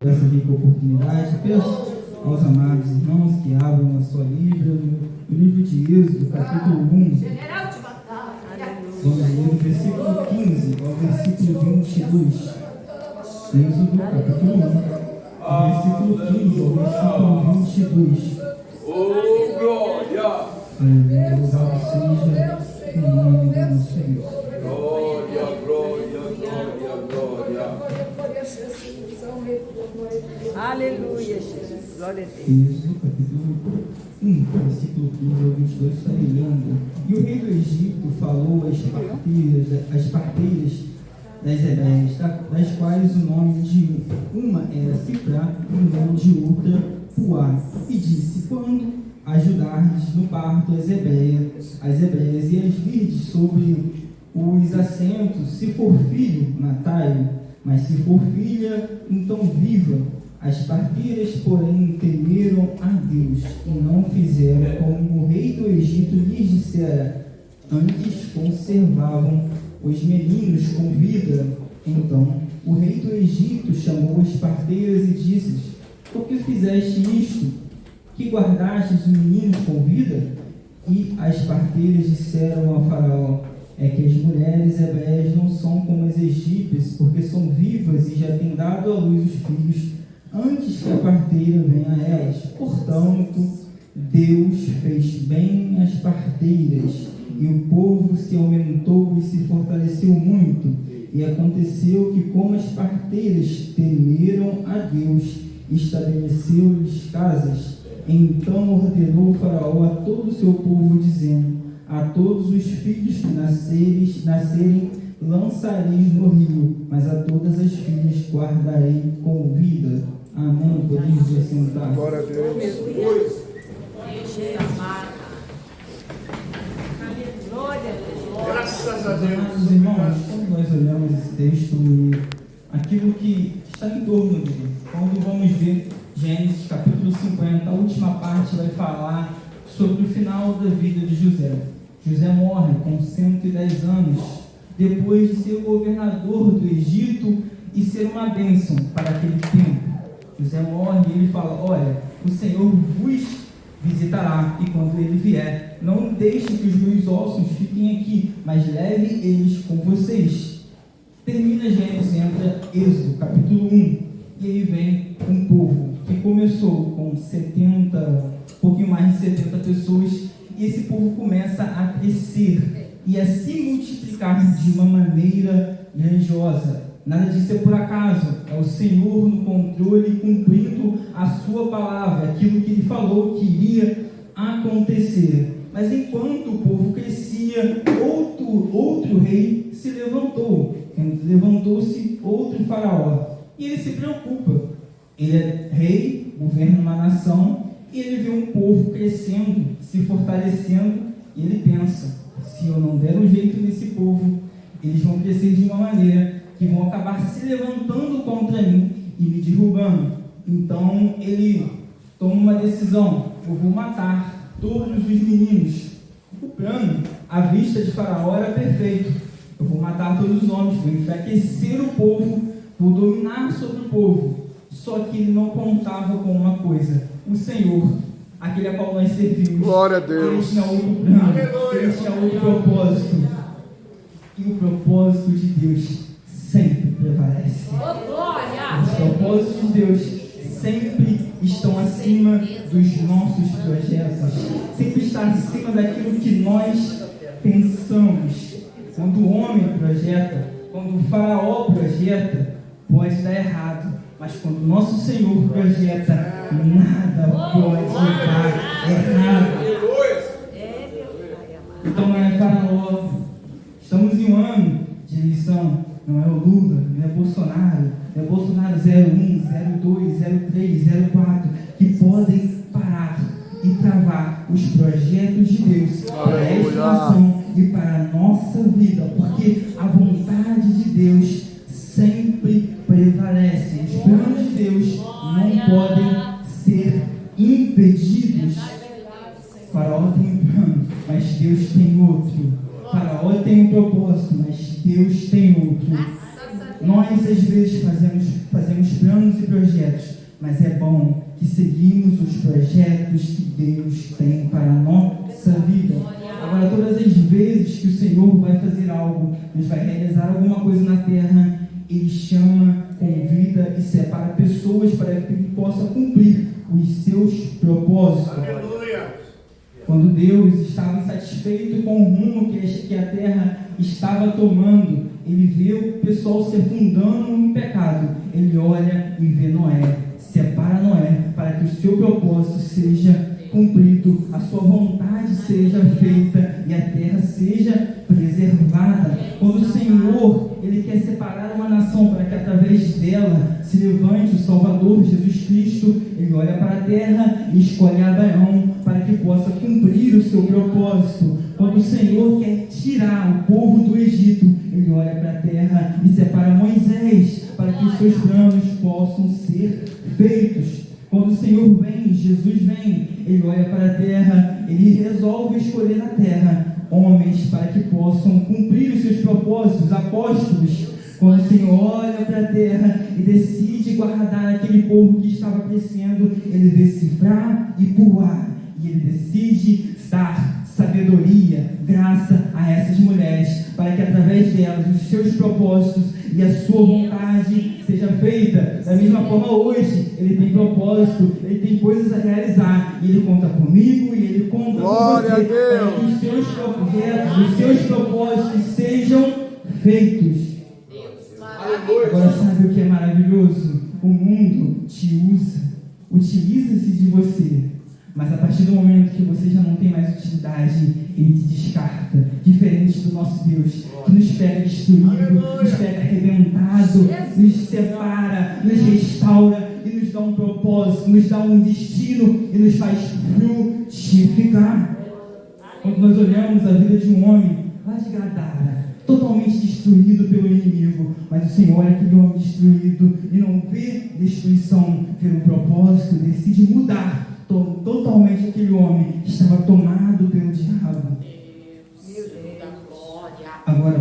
essa rica oportunidade. Peço aos amados irmãos que abram a sua Bíblia no livro de Êxodo, capítulo 1. Vamos ler do versículo 15 ao versículo 22. Êxodo, capítulo 1, do versículo 15 ao versículo 22. Oh, glória! Aleluia, louvado seja o nome do nosso Deus. Glória, glória, glória, glória. Aleluia, Jesus. Glória a Deus. Êxodo, capítulo 1, versículo 15 ao 22, está lendo. E o rei do Egito falou às parteiras das hebreias, das quais o nome de uma era Cifrá e o nome de outra Puá, e disse: quando ajudardes no parto as hebreias, e as virdes sobre os assentos, se for filho, matai-o, mas se for filha, então viva. As parteiras, porém, temeram a Deus e não fizeram como o rei do Egito lhes dissera, antes conservavam os meninos com vida. Então o rei do Egito chamou as parteiras e disse: por que fizeste isto? Que guardastes os meninos com vida? E as parteiras disseram a Faraó: é que as mulheres hebreias não são como as egípcias, porque são vivas e já têm dado à luz os filhos antes que a parteira venha a elas. Portanto, Deus fez bem às parteiras, e o povo se aumentou e se fortaleceu muito. E aconteceu que, como as parteiras temeram a Deus, estabeleceu-lhes casas. Então ordenou Faraó a todo o seu povo, dizendo: a todos os filhos que nascerem lançareis no rio, mas a todas as filhas guardarei com vida. Amém. Podemos assentar. Glória a Deus. Graças a Deus. Amados irmãos, quando nós olhamos esse texto e aquilo que está em torno dele, quando vamos ver Gênesis capítulo 50, a última parte vai falar sobre o final da vida de José. José morre com 110 anos, depois de ser governador do Egito e ser uma bênção para aquele tempo. José morre e ele fala: olha, o Senhor vos visitará, e quando ele vier, não deixe que os meus ossos fiquem aqui, mas leve eles com vocês. Termina Gênesis, entra Êxodo, capítulo 1, e aí vem um povo que começou com 70, um pouquinho mais de 70 pessoas, e esse povo começa a crescer e a se multiplicar de uma maneira grandiosa. Nada disso é por acaso, é o Senhor no controle, cumprindo a sua palavra, aquilo que ele falou que iria acontecer. Mas enquanto o povo crescia, outro rei se levantou. Levantou-se outro faraó, e ele se preocupa. Ele é rei, governa uma nação, e ele vê um povo crescendo, se fortalecendo, e ele pensa: se eu não der um jeito nesse povo, eles vão crescer de uma maneira que vão acabar se levantando contra mim e me derrubando. Então ele toma uma decisão: eu vou matar todos os meninos. O plano, à vista de Faraó, era perfeito. Eu vou matar todos os homens, vou enfraquecer o povo, vou dominar sobre o povo. Só que ele não contava com uma coisa: o Senhor, aquele a qual nós servimos. Glória a Deus. Ele tinha outro plano, ele tinha outro propósito. E o propósito de Deus sempre prevalece. Os propósitos de Deus sempre estão acima dos nossos projetos, sempre está acima daquilo que nós pensamos. Quando o homem projeta, quando o faraó projeta, pode dar errado, mas quando o nosso Senhor projeta, nada pode dar errado. Então não é faraó. Estamos em um ano de eleição. Não é o Lula, não é Bolsonaro, não é Bolsonaro 01, 02, 03, 04, que podem parar e travar os projetos de Deus para esta nação e para a nossa vida, porque a vontade de Deus sempre prevalece. Os planos de Deus não podem ser impedidos. O faraó tem um plano, mas Deus tem outro. O faraó tem um propósito, mas Deus tem outro. Nós às vezes fazemos planos e projetos, mas é bom que seguimos os projetos que Deus tem para a nossa vida. Agora, todas as vezes que o Senhor vai fazer algo, Deus vai realizar alguma coisa na terra, Ele chama, convida e separa pessoas para que Ele possa cumprir os seus propósitos. Aleluia. Quando Deus estava insatisfeito com o rumo que a terra estava tomando, Ele vê o pessoal se afundando no pecado. Ele olha e vê Noé, separa Noé para que o seu propósito seja cumprido, a sua vontade seja feita e a terra seja preservada. Quando o Senhor, Ele quer separar uma nação para que através dela se levante o Salvador, Jesus Cristo, Ele olha para a terra e escolhe Abraão para que possa cumprir o seu propósito. Quando o Senhor quer tirar o povo do Egito, Ele olha para a terra e separa Moisés para que os seus planos possam ser feitos. Quando o Senhor vem, Jesus vem, Ele olha para a terra, Ele resolve escolher na terra homens para que possam cumprir os seus propósitos, apóstolos. Quando o Senhor olha para a terra e decide guardar aquele povo que estava crescendo, Ele decifrar e pular. E Ele decide dar sabedoria, graça a essas mulheres, para que através delas os seus propósitos e a sua vontade seja feita. Da mesma forma, hoje Ele tem propósito, Ele tem coisas a realizar, e Ele conta comigo e Ele conta Glória com você, a Deus. para que os seus projetos, os seus propósitos sejam feitos. Agora, sabe o que é maravilhoso? O mundo te utiliza-se de você, mas a partir do momento que você já não tem mais utilidade, Ele te descarta. Diferente do nosso Deus, que nos pega destruído, nos pega arrebentado, nos separa, nos restaura e nos dá um propósito, nos dá um destino e nos faz frutificar. Quando nós olhamos a vida de um homem lá de Gadara, totalmente destruído pelo inimigo, mas o Senhor olha aquele homem destruído e não vê destruição, vê um propósito, decide mudar totalmente aquele homem que estava tomado pelo diabo. Agora,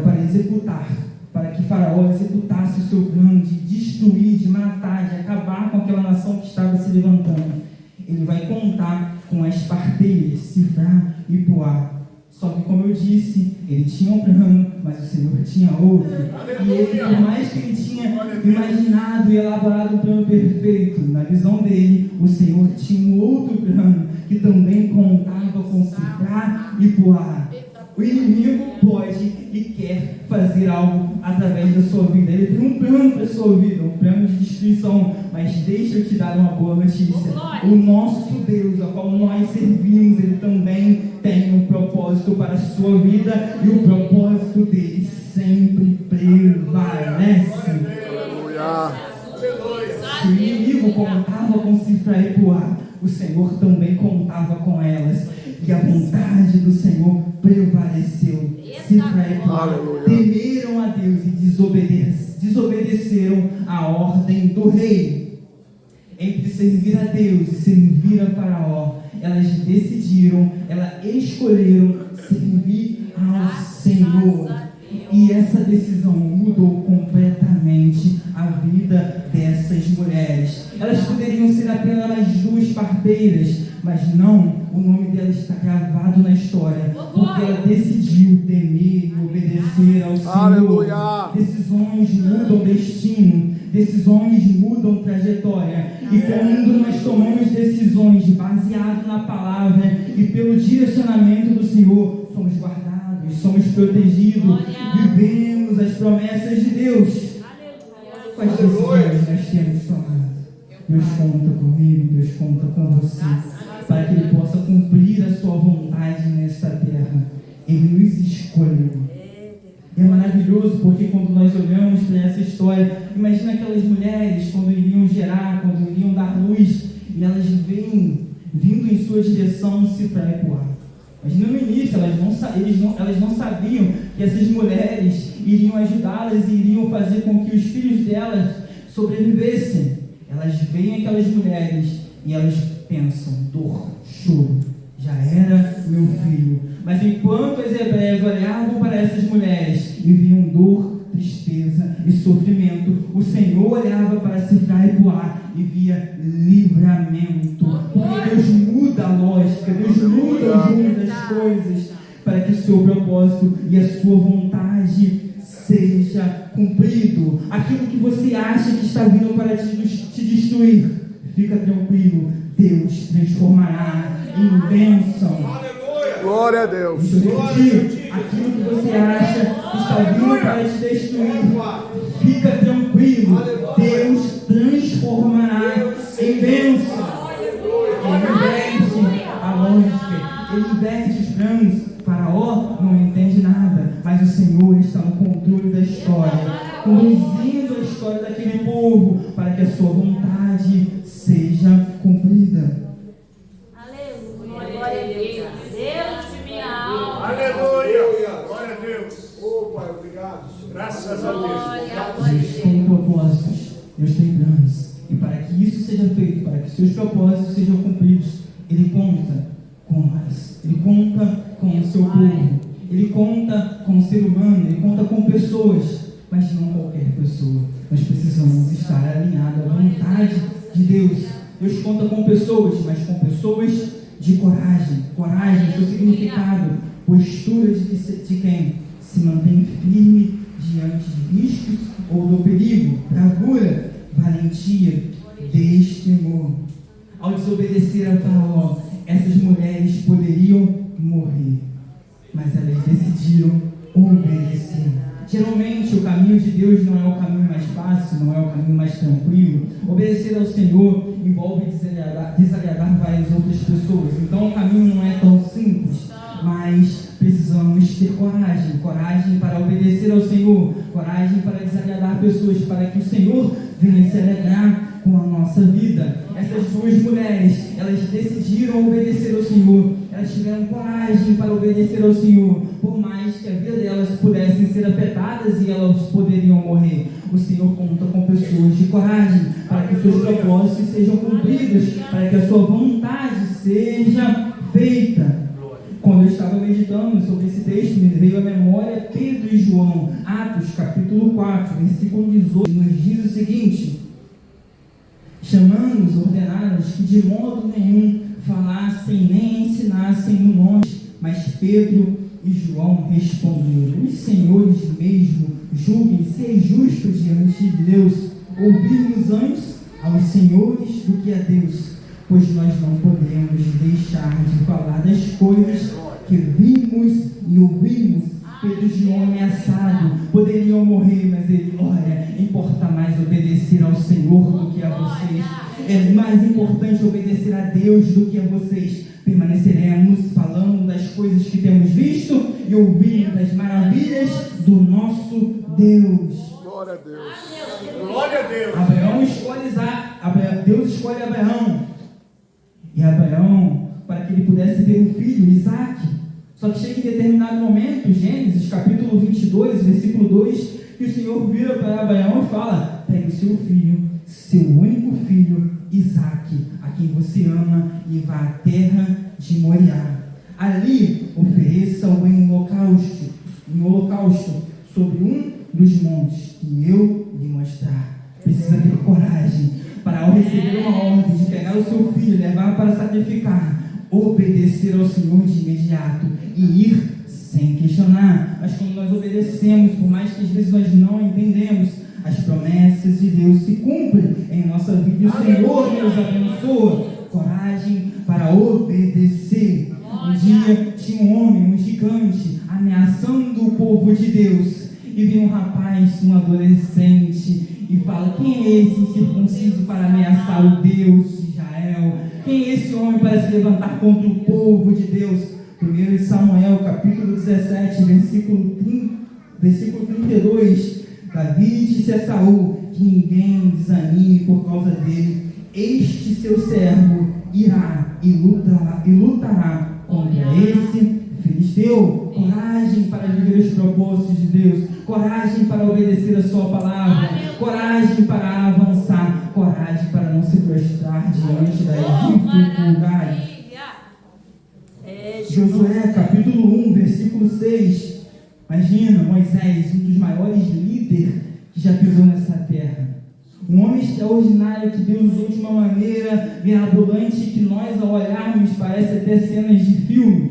para que Faraó executasse o seu plano de destruir, de matar, de acabar com aquela nação que estava se levantando, ele vai contar com as parteiras, Sifrá e Puá. Só que, como eu disse, ele tinha um plano, mas o Senhor tinha outro. E ele, por mais que ele tinha imaginado e elaborado um plano perfeito, na visão dele, o Senhor tinha um outro plano que também contava com Sifrá e Puá. O inimigo pode e quer fazer algo através da sua vida. Ele tem um plano para a sua vida, um plano de destruição. Mas deixa eu te dar uma boa notícia. O nosso Deus, a qual nós servimos, Ele também tem um propósito para a sua vida. E o propósito dele sempre prevalece. Se o inimigo contava com Sifrá e Puá, o Senhor também contava com elas. E a vontade do Senhor prevaleceu. Sifrá e Puá temeram a Deus e desobedeceram a ordem do rei. Entre servir a Deus e servir a Faraó, elas escolheram servir ao Senhor. E essa decisão mudou completamente a vida dessas mulheres. Elas poderiam ser apenas duas parteiras, mas não, o nome dela está gravado na história, porque ela decidiu temer e obedecer ao Senhor. Aleluia. Decisões mudam destino, decisões mudam trajetória. E quando nós tomamos decisões baseadas na palavra e pelo direcionamento do Senhor, somos guardados, somos protegidos, vivemos as promessas de Deus. Quais decisões nós temos tomado? Deus conta comigo, Deus conta com você, para que Ele possa cumprir a sua vontade nesta terra. Ele nos escolheu. E é maravilhoso porque quando nós olhamos para essa história, imagina aquelas mulheres quando iriam gerar, quando iriam dar luz, e elas vêm vindo em sua direção Sifrá e Puá. Imagina no início, elas não sabiam que essas mulheres iriam ajudá-las e iriam fazer com que os filhos delas sobrevivessem. Elas veem aquelas mulheres e elas pensam, dor, choro, já era meu filho. Mas enquanto as hebreias olhavam para essas mulheres e viam dor, tristeza e sofrimento, o Senhor olhava para Sifra e Puá e via livramento. Porque Deus muda a lógica, Deus muda o rumo das coisas para que o seu propósito e a sua vontade seja cumprido. Aquilo que você acha que está vindo para te destruir, fica tranquilo, Deus transformará em bênção. Glória a Deus. Deixa eu repetir. Aquilo que você acha que está vindo para te destruir, fica tranquilo, Deus transformará em bênção. Ele inverte a lógica, ele inverte os planos. Faraó não entende nada, mas o Senhor está no controle da história, conduzindo a história daquele povo para que a sua vontade seja cumprida. Aleluia. Glória a Deus. Deus de minha alma. Aleluia. Glória a Deus. Oh, Pai, obrigado. Graças a Deus. Deus tem propósitos, Deus tem planos, e para que isso seja feito, para que seus propósitos sejam cumpridos, Ele conta com nós, Ele conta com o seu povo, Ele conta com o ser humano, Ele conta com pessoas, mas não qualquer pessoa. Nós precisamos estar alinhados à vontade de Deus. Deus conta com pessoas, mas com pessoas de coragem. Coragem, seu significado, postura de quem se mantém firme diante de riscos ou do perigo, bravura, valentia, destemor. Ao desobedecer a Faraó, essas mulheres poderiam morrer, mas elas decidiram obedecer. Geralmente o caminho de Deus não é o caminho mais fácil, não é o caminho mais tranquilo. Obedecer ao Senhor envolve desagradar várias outras pessoas. Então o caminho não é tão simples, mas precisamos ter coragem. Coragem para obedecer ao Senhor, coragem para desagradar pessoas, para que o Senhor venha se alegrar com a nossa vida. Essas duas mulheres, elas decidiram obedecer ao Senhor, elas tiveram coragem para obedecer ao Senhor, por mais que a vida delas pudessem ser afetadas e elas poderiam morrer. O Senhor conta com pessoas de coragem para que os seus propósitos sejam cumpridos, para que a sua vontade seja feita. Quando eu estava meditando sobre esse texto, me veio à memória Pedro e João, Atos capítulo 4, versículo 18, nos diz o seguinte: chamando-os, ordenaram-os que de modo nenhum falassem nem ensinassem no nome. Mas Pedro e João responderam: os senhores mesmo julguem se é justo diante de Deus ouvirmos antes aos senhores do que a Deus, pois nós não podemos deixar de falar das coisas que vimos e ouvimos. Pedro e João ameaçados poderiam morrer, mas ele, olha, importa mais obedecer ao Senhor do que a vocês. É mais importante obedecer a Deus do que a vocês. Permaneceremos falando das coisas que temos visto e ouvindo das maravilhas do nosso Deus. Glória a Deus. Glória a Deus. Deus escolhe Abraão. E Abraão, para que ele pudesse ter um filho, Isaque. Só que chega em determinado momento, Gênesis capítulo 22, versículo 2, que o Senhor vira para Abraão e fala: pegue o seu filho, seu único filho, Isaque, a quem você ama, e vá à terra de Moriá. Ali ofereça-o em holocausto sobre um dos montes que eu lhe mostrar. Precisa ter coragem para, ao receber uma ordem de pegar o seu filho e levar para sacrificar, obedecer ao Senhor de imediato e ir sem questionar. Mas quando nós obedecemos, por mais que às vezes nós não entendemos, as promessas de Deus se cumprem em nossa vida e o Senhor nos abençoa. Coragem para obedecer. Um dia tinha um homem, um gigante, ameaçando o povo de Deus, e vem um rapaz, um adolescente, e fala: quem é esse incircunciso para ameaçar o Deus de Israel? Quem é esse homem para se levantar contra o povo de Deus? 1 Samuel capítulo 17, versículo 32. Davi disse a Saul: que ninguém desanime por causa dele. Este seu servo irá e lutará contra esse filisteu. Coragem para viver os propósitos de Deus, coragem para obedecer a sua palavra, coragem para avançar, coragem para não se prostrar diante das dificuldades. Josué capítulo 1, versículo 6. Imagina Moisés, um dos maiores líderes que já pisou nessa terra. Um homem extraordinário que Deus usou de uma maneira mirabolante que nós, ao olharmos, parece até cenas de filme.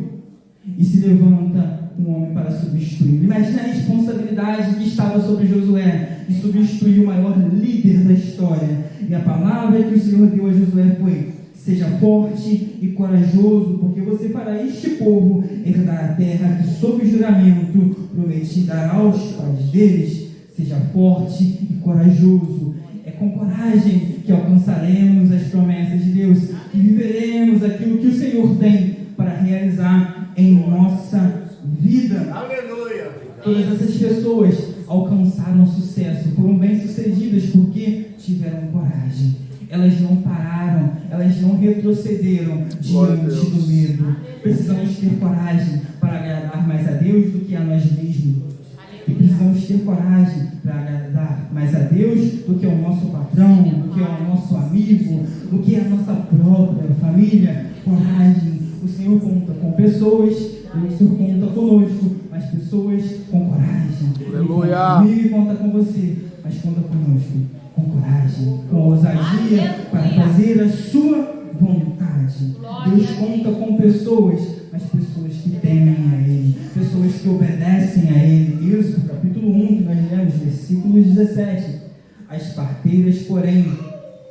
E se levanta um homem para substituir. Imagina a responsabilidade que estava sobre Josué de substituir o maior líder da história. E a palavra que o Senhor deu a Josué foi: seja forte e corajoso, porque você fará este povo herdar a terra que, sob juramento, prometi dar aos pais deles. Seja forte e corajoso. É com coragem que alcançaremos as promessas de Deus e viveremos aquilo que o Senhor tem para realizar em nossa vida. Aleluia. Todas essas pessoas alcançaram sucesso, foram bem-sucedidas porque tiveram coragem. Elas não pararam, elas não retrocederam diante do medo. Precisamos ter coragem para agradar mais a Deus do que a nós mesmos. E precisamos ter coragem para agradar mais a Deus do que ao nosso patrão, do que ao nosso amigo, do que a nossa própria família. Coragem. O Senhor conta com pessoas, o Senhor conta conosco, mas pessoas com coragem. Aleluia. Ele conta com você, mas conta conosco com coragem, com ousadia para fazer a sua vontade. Deus conta com pessoas, mas pessoas que temem a Ele, pessoas que obedecem a Ele. Êxodo capítulo 1, que nós lemos, versículo 17. As parteiras, porém,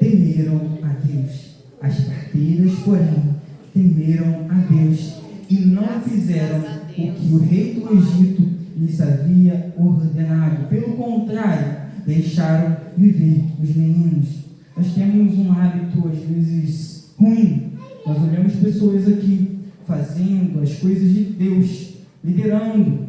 temeram a Deus. As parteiras, porém, temeram a Deus e não fizeram o que o rei do Egito lhes havia ordenado. Pelo contrário, deixaram viver os meninos. Nós temos um hábito, às vezes, ruim. Nós olhamos pessoas aqui fazendo as coisas de Deus, liderando,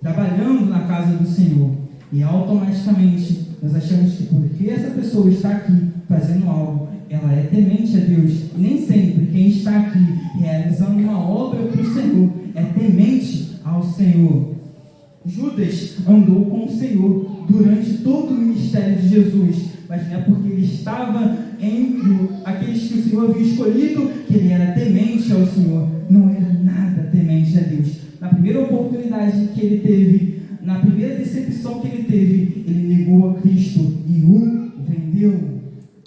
trabalhando na casa do Senhor. E automaticamente nós achamos que porque essa pessoa está aqui fazendo algo, ela é temente a Deus. E nem sempre quem está aqui realizando uma obra para o Senhor é temente ao Senhor. Judas andou com o Senhor durante todo o ministério de Jesus, mas não é porque ele estava entre aqueles que o Senhor havia escolhido que ele era temente ao Senhor. Não era nada temente a Deus. Na primeira oportunidade que ele teve, na primeira decepção que ele teve, ele negou a Cristo e o vendeu.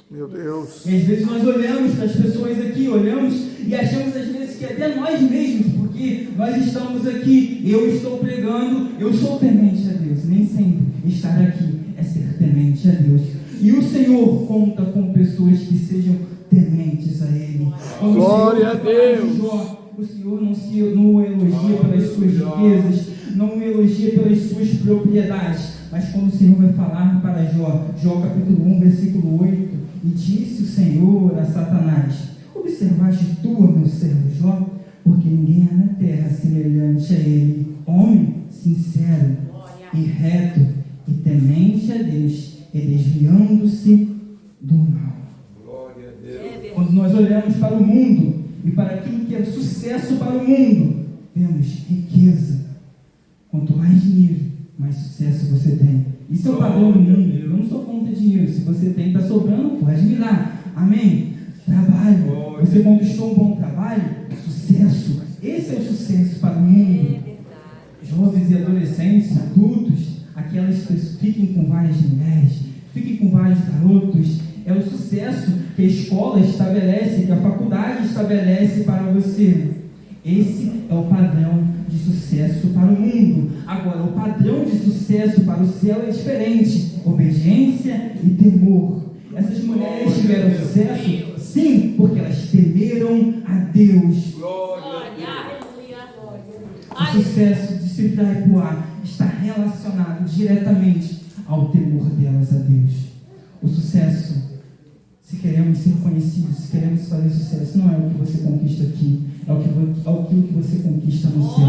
Meu Deus. E às vezes nós olhamos para as pessoas aqui, olhamos e achamos às vezes que até nós mesmos, porque nós estamos aqui, eu estou pregando, eu sou temente a Deus. Nem sempre estar aqui é ser temente a Deus. E o Senhor conta com pessoas que sejam tementes a Ele. Glória a Deus. O Senhor não o elogia pelas suas riquezas, não o elogia pelas suas propriedades, mas quando o Senhor vai falar para Jó capítulo 1, versículo 8, e disse o Senhor a Satanás: observaste tu, meu servo Jó, porque ninguém há na terra semelhante a ele, homem sincero e reto e temente a Deus e desviando-se do mal. Glória a Deus. Quando nós olhamos para o mundo e para aquilo que é sucesso para o mundo, vemos riqueza. Quanto mais dinheiro, mais sucesso você tem. Isso é o padrão do mundo. Eu não sou contra dinheiro. Se você tem, está sobrando, pode me dar. Amém? Trabalho. Você conquistou um bom trabalho? Sucesso. Esse é o sucesso para o mundo. Jovens e adolescentes, adultos, aquelas que fiquem com várias mulheres, fiquem com vários garotos. É o sucesso que a escola estabelece, que a faculdade estabelece para você. Esse é o padrão de sucesso para o mundo. Agora, o padrão de sucesso para o céu é diferente: obediência e temor. Essas mulheres tiveram sucesso? Sim, porque elas temeram a Deus. O sucesso de Cifra e Poá está relacionado diretamente ao temor delas a Deus. O sucesso, se queremos ser conhecidos, se queremos fazer sucesso, não é o que você conquista aqui, é aquilo que você conquista no céu.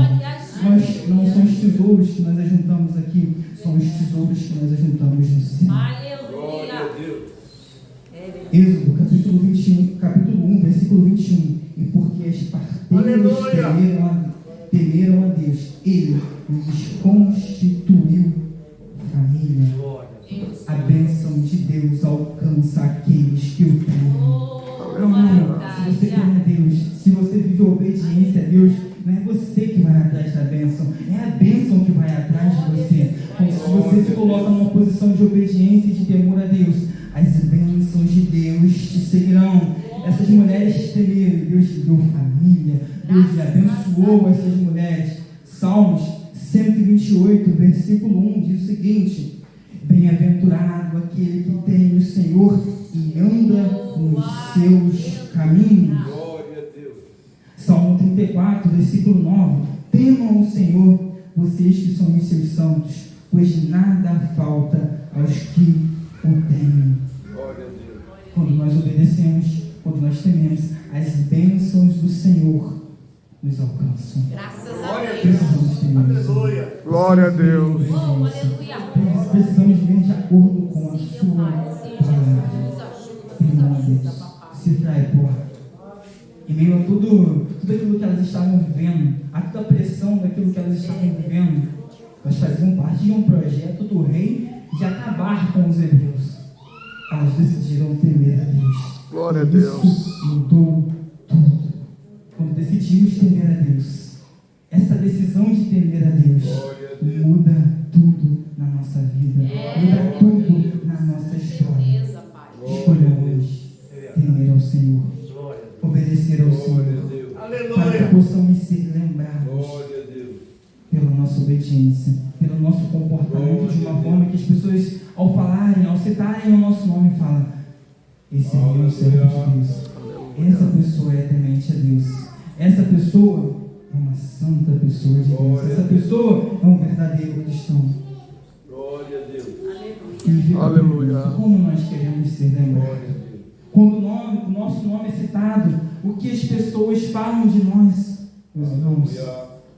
Nós não são os tesouros que nós ajuntamos aqui, são os tesouros que nós ajuntamos no céu. Glória a Deus. Êxodo, capítulo 1, versículo 21. E porque as parteiras temeram a Deus, Ele lhes constituiu família. A bênção de Deus alcança aqueles que o temem. Se você teme a Deus, se você vive a obediência a Deus, não é você que vai atrás da bênção, é a bênção que vai atrás de você. Então, se você se coloca numa posição de obediência e de temor a Deus, as bênçãos de Deus te seguirão. Essas mulheres temeram, Deus te deu família, Deus abençoou essas mulheres. Salmos 128, versículo 1 diz o seguinte: bem-aventurado aquele que tem o Senhor e anda nos seus caminhos. Glória a Deus. Salmo 34, versículo 9: temam o Senhor, vocês que são os seus santos, pois nada falta aos que o temem. Glória a Deus. Quando nós obedecemos, quando nós tememos, as bênçãos do Senhor nos alcançam. Graças a Deus. Precisamos temer. Aleluia. Glória a Deus. Oh, aleluia. Precisamos viver de acordo com a sua palavra. Cifrai, porra. Em meio a tudo aquilo que elas estavam vivendo, a toda a pressão daquilo que elas estavam vivendo, elas faziam parte de um projeto do rei de acabar com os hebreus. Elas decidiram temer a Deus. Glória a Deus. Isso mudou tudo. Quando decidimos temer a Deus, essa decisão de temer a Deus muda tudo na nossa vida, muda tudo na nossa história. Escolhamos temer ao Senhor, obedecer ao Senhor, para que possamos ser lembrados Glória a Deus. pela nossa obediência, pelo nosso comportamento de uma forma que as pessoas, ao falarem, ao citarem o nosso nome, falam: esse aí é o servo de Deus. Essa pessoa é temente a Deus. Essa pessoa é uma santa pessoa de Deus. Essa pessoa é um verdadeiro cristão. Glória a Deus. E fica Aleluia. perguntando, como nós queremos ser lembrados? Quando o nosso nome é citado, o que as pessoas falam de nós? Meus irmãos,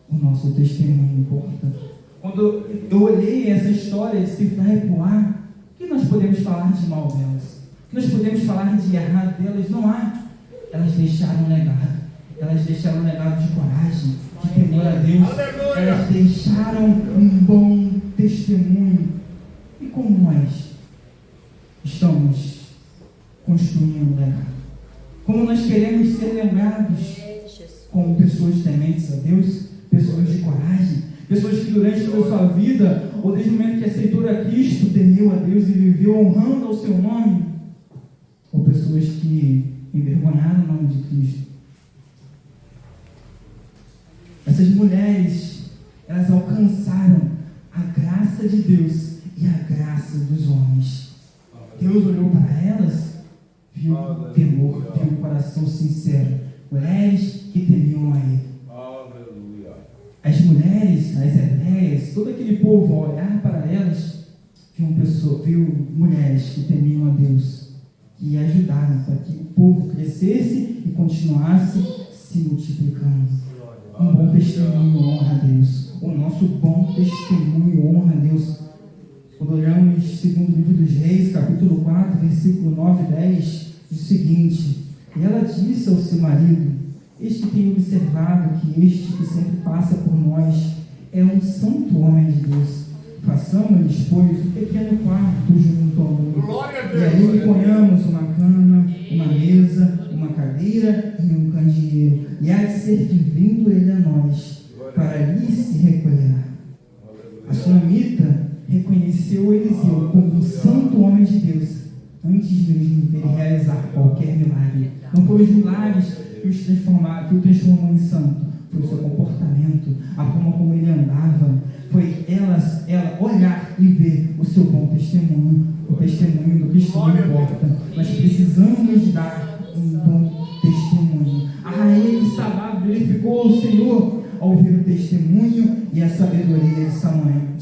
o nosso testemunho importa. Quando eu olhei essa história de Cifra e Poá, o que nós podemos falar de mal delas? O que nós podemos falar de errado delas? Não há. Elas deixaram um legado. Elas deixaram um legado de coragem, de temor a Deus. Elas deixaram um bom testemunho. E como nós estamos construindo um legado? Como nós queremos ser lembrados como pessoas tementes a Deus, pessoas de coragem, pessoas que durante toda a sua vida, ou desde o momento que aceitou a Cristo, temeu a Deus e viveu honrando ao seu nome, ou pessoas que envergonharam o nome de Cristo. Essas mulheres, elas alcançaram a graça de Deus e a graça dos homens. Deus olhou para elas, viu temor, viu um coração sincero. Mulheres que temiam a Ele. Aleluia. As mulheres, as hebreias, todo aquele povo, ao olhar para elas, viu mulheres que temiam a Deus, que ajudaram para que o povo crescesse e continuasse se multiplicando. Um bom testemunho honra a Deus. O nosso bom testemunho honra a Deus. Quando olhamos segundo o livro dos Reis, capítulo 4, versículo 9 e 10, diz o seguinte: e ela disse ao seu marido: este que tem observado que este que sempre passa por nós é um santo homem de Deus. Façamos-lhes, pois, um pequeno quarto junto ao muro. E ali ponhamos uma cama, uma mesa, uma cadeira e um candeeiro. E há de ser que, vindo ele a nós, para ali se recolherá. A sunamita reconheceu Eliseu como um santo homem de Deus, antes mesmo de ele realizar qualquer milagre. Não foram os milagres que o transformou em santo, foi o seu comportamento, a forma como ele andava, foi ela olhar e ver o seu bom testemunho, o testemunho do cristão importa. Nós precisamos dar um bom testemunho. A rainha de Sabá glorificou ao Senhor ao ouvir o testemunho e a sabedoria de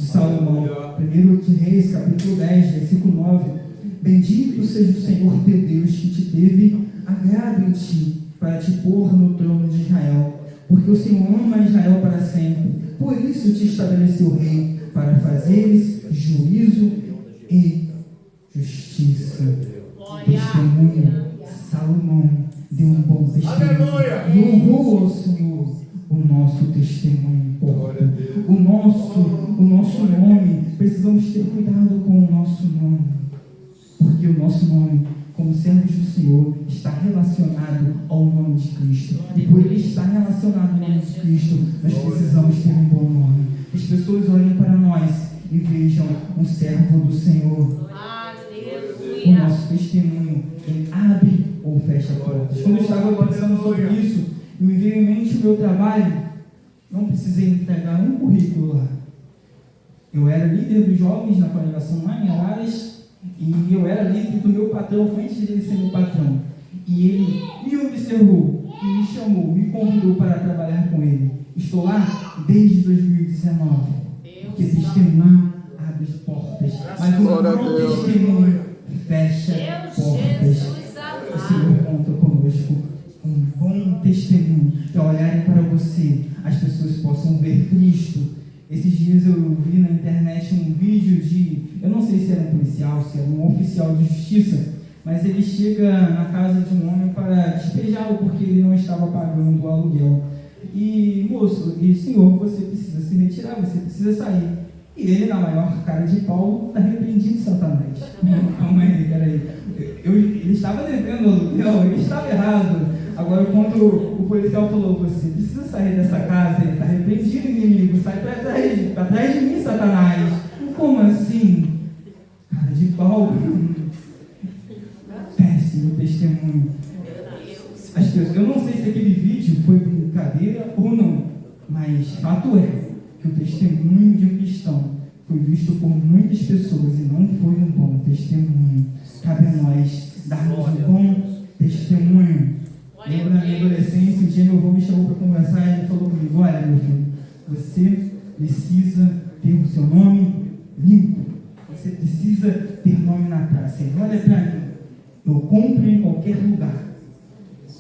Salomão. 1 Reis, capítulo 10, versículo 9. Bendito seja o Senhor teu Deus que te teve agrado em ti, para te pôr no trono de Israel, porque o Senhor ama Israel para sempre. Por isso te estabeleceu rei, para fazeres juízo e justiça. Testemunho. Salomão deu um bom testemunho e honrou ao Senhor. O nosso testemunho importa. O nosso nome, precisamos ter cuidado com o nosso nome, porque o nosso nome como servos do Senhor, está relacionado ao nome de Cristo. E por ele estar relacionado ao nome de Cristo, nós precisamos ter um bom nome. As pessoas olhem para nós e vejam um servo do Senhor. O nosso testemunho, ele abre ou fecha portas. Quando eu estava pensando sobre isso, me veio em mente o meu trabalho. Não precisei entregar um currículo lá. Eu era líder dos jovens na congregação lá em Araras, e eu era líder do meu patrão antes de ele ser meu patrão. E ele me observou, e me chamou, me convidou para trabalhar com ele. Estou lá desde 2019, porque testemunho abre portas, mas o mau testemunho fecha portas. O Senhor conta conosco um bom testemunho, que ao olharem para você, as pessoas possam ver Cristo. Esses dias eu vi na internet um vídeo de, eu não sei se era um policial, se era um oficial de justiça, mas ele chega na casa de um homem para despejá-lo porque ele não estava pagando o aluguel. E, moço, e senhor, você precisa se retirar, você precisa sair. E ele, na maior cara de pau, está repreendido Satanás. Calma aí, peraí. Ele estava devendo o aluguel, ele estava errado. Agora, quando o policial falou, você precisa sair dessa casa, ele está repreendido, inimigo, sai para trás de mim, Satanás. Como assim? Cara de pau. Péssimo testemunho. As pessoas, eu não sei se aquele vídeo foi brincadeira ou não, mas fato é que o testemunho de um cristão foi visto por muitas pessoas e não foi um bom testemunho. Cabe a nós darmos um bom testemunho. Lembro na minha adolescência, um dia meu avô me chamou para conversar e ele falou comigo, olha meu filho, você precisa ter o seu nome limpo, você precisa ter nome na praça. Ele, olha para mim, eu compro em qualquer lugar.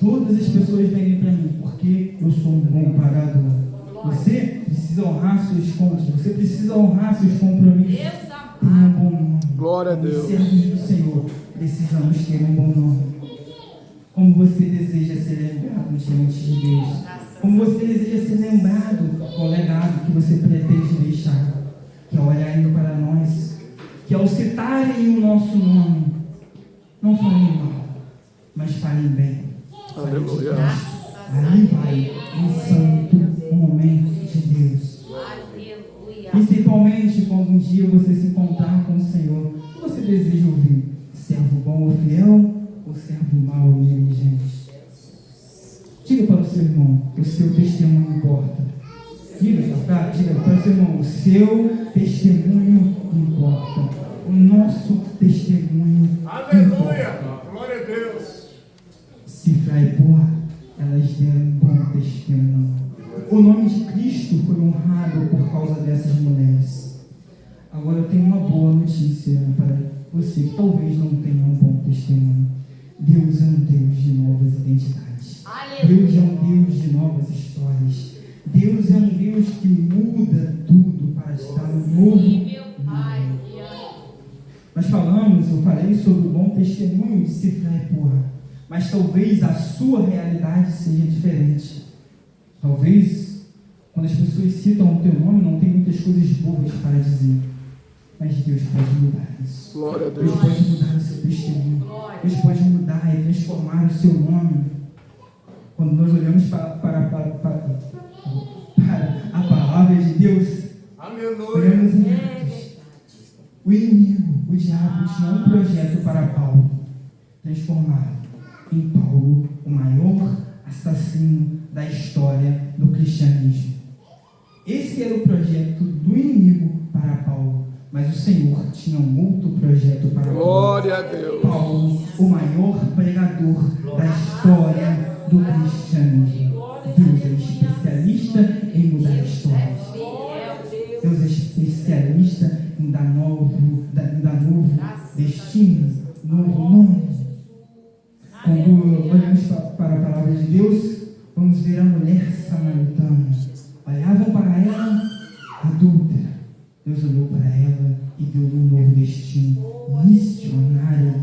Todas as pessoas vêm para mim, porque eu sou um bom pagador. Você precisa honrar suas contas, você precisa honrar seus compromissos. Tenha um bom nome. Glória a Deus. Como servos do Senhor, precisamos ter um bom nome. Como você deseja ser lembrado diante de Deus? Como você deseja ser lembrado com o legado que você pretende deixar? Que ao olharem para nós, que ao citarem o nosso nome, não falem mal, mas falem bem. Aleluia. Aí vai um santo momento de Deus. Principalmente quando um dia você se encontrar com o Senhor, o que você deseja ouvir? Servo bom ou fiel ou servo mau e negligente? Diga para o seu irmão, o seu testemunho importa. Diga para o seu irmão, o seu testemunho importa. O nosso testemunho Aleluia! importa. Glória a Deus! Cifra e Porra, elas deram um bom testemunho. O nome de Cristo foi honrado por causa dessas mulheres. Agora eu tenho uma boa notícia para você que talvez não tenha um bom testemunho. Deus é um Deus de novas identidades. Deus é um Deus de novas histórias. Deus é um Deus que muda tudo para estar no novo. Nós eu falei sobre o bom testemunho de Cifra e Porra, mas talvez a sua realidade seja diferente. Talvez, quando as pessoas citam o teu nome, não tem muitas coisas boas para dizer. Mas Deus pode mudar isso. Glória a Deus. Deus pode mudar o seu testemunho. Deus pode mudar e transformar o seu nome. Quando nós olhamos para a palavra de Deus, olhamos em Atos. O inimigo, o diabo, tinha um projeto para Paulo: transformar em Paulo o maior assassino da história do cristianismo. Esse era o projeto do inimigo para Paulo, mas o Senhor tinha um outro projeto para Paulo. Glória a Deus. Paulo, o maior pregador da história do cristianismo. Deus é especialista em mudar histórias. Deus é especialista em dar novo destino, novo nome. Quando olhamos para a palavra de Deus, vamos ver a mulher samaritana. Olhavam para ela, adúltera. Deus olhou para ela e deu um novo destino, missionário.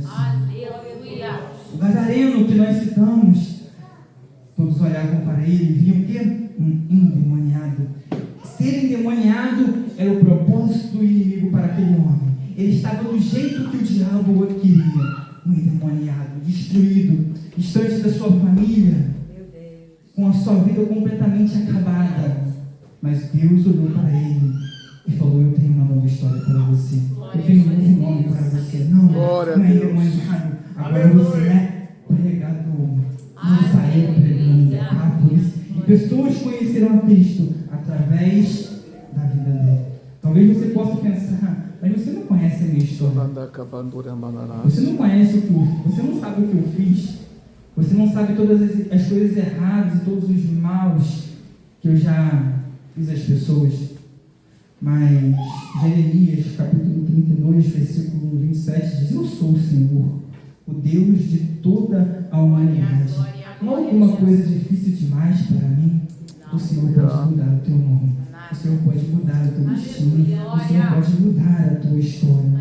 O gadareno que nós citamos, todos olhavam para ele e viam que um endemoniado. Ser endemoniado era o propósito do inimigo para aquele homem. Ele estava do jeito que o diabo o queria. um endemoniado, destruído, distante da sua família, com a sua vida completamente acabada. Mas Deus olhou para ele e falou: eu tenho uma nova história para você. Eu tenho um novo nome para você. Não, Glória a não é Deus. endemoniado. Agora você é pregador. Não saiu pregando Decápolis. E pessoas conheceram a Cristo através da vida dele. Talvez você possa pensar: mas você não conhece a minha história. Você não conhece o que eu fiz. Você não sabe o que eu fiz. Você não sabe todas as coisas erradas e todos os maus que eu já fiz às pessoas. Mas Jeremias, capítulo 32, versículo 27, diz: eu sou o Senhor, o Deus de toda a humanidade. Não há alguma coisa difícil demais para mim. O Senhor pode mudar o teu nome. O Senhor pode mudar o teu destino. O Senhor pode mudar a tua história.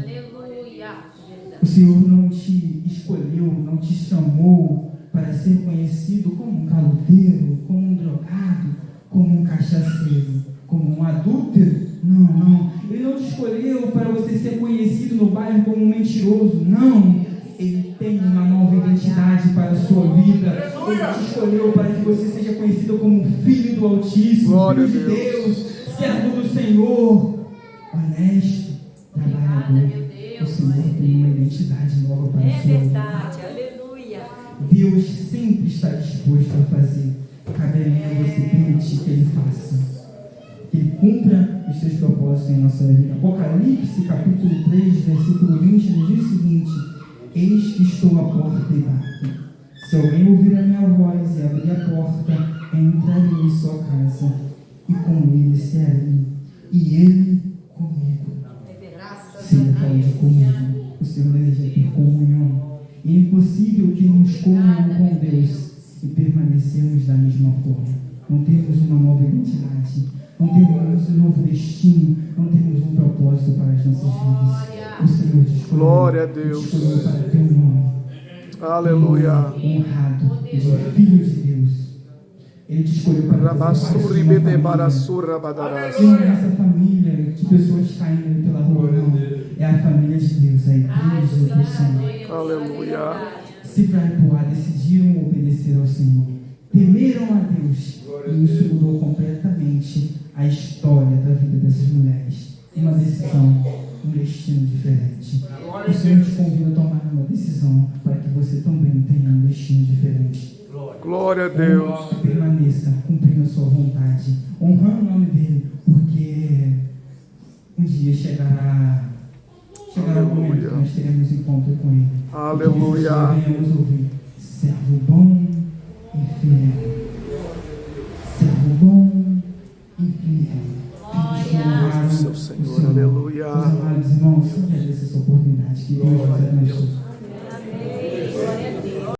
O Senhor não te escolheu, não te chamou para ser conhecido como um caloteiro, como um drogado, como um cachaceiro, como um adúltero. Não. Ele não te escolheu para você ser conhecido no bairro como um mentiroso. Não. Ele tem uma nova identidade para a sua vida. Ele te escolheu para que você seja conhecido como filho do Altíssimo, Glória filho de a Deus. Deus, servo do Senhor, honesto, trabalhador. O Senhor tem uma identidade nova para a sua vida. verdade, aleluia. Deus sempre está disposto a fazer. Cabe a mim a você permitir que Ele faça, que Ele cumpra os seus propósitos em nossa vida. Apocalipse, capítulo 3, versículo 20, nos diz o seguinte: eis que estou à porta e bato. Se alguém ouvir a minha voz e abrir a porta, entrarei em sua casa, e com ele serei, e ele comigo. Senhor, fala de comunhão. O Senhor deseja ter comunhão. É impossível que nos comunhão com Deus e permanecermos da mesma forma. Não temos uma nova identidade, não temos um novo destino, não temos um propósito para as nossas vidas. O Senhor te escolheu. Glória a Deus. Te escolheu para ter um nome. Aleluia. Honrado de filho de Deus. Ele te escolheu para fazer parte de uma essa família de pessoas caindo pela rua, não. É a família de Deus, a igreja do Senhor. Aleluia. Se para Ipoá decidiram obedecer ao Senhor, temeram a Deus, e isso mudou completamente a história da vida dessas mulheres. Uma decisão, um destino diferente. O Senhor te convida a tomar uma decisão para que você também tenha um destino diferente. Glória a Deus. Permaneça cumprindo a sua vontade, honrando o nome dele, porque um dia chegará o momento que nós teremos encontro com ele. Aleluia. E que venhamos ouvir: servo bom e fiel. Servo bom e fiel. Seu Senhor, aleluia. Meus amados irmãos, agradeço essa oportunidade. Que Deus nos abençoe.